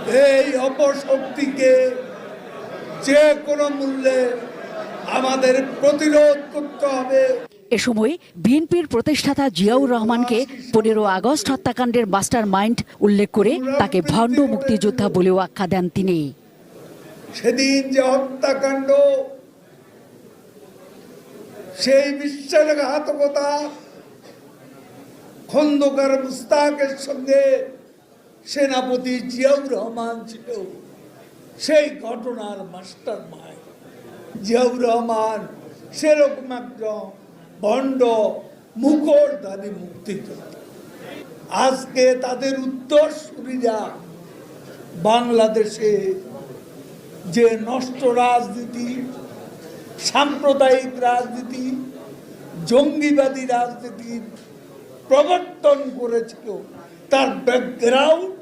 এই অপশক্তিকে যে কোনো মূল্যে আমাদের প্রতিরোধ করতে হবে। এ সময় বিএনপির প্রতিষ্ঠাতা জিয়াউর রহমানকে 15 আগস্ট হত্যাকাণ্ডের মাস্টার মাইন্ড উল্লেখ করে তাকে ভণ্ড মুক্তিযোদ্ধা বলেও আখ্যা দেন তিনি। সেদিন যে হত্যাকাণ্ড, সেই বিশ্বাসঘাতকতা খন্দকার মুস্তাকের সঙ্গে সেনাপতি জিয়াউর রহমান ছিল সেই ঘটনার মাস্টার মাইন্ড। জিয়াউর রহমান সেরকম একজন ভণ্ড মুখোশধারী মুক্তিযোদ্ধা। আজকে তাদের উত্তরসূরিরা বাংলাদেশে যে নষ্ট রাজনীতি, সাম্প্রদায়িক রাজনীতি, জঙ্গিবাদী রাজনীতির প্রবর্তন করেছিল, তার ব্যাকগ্রাউন্ড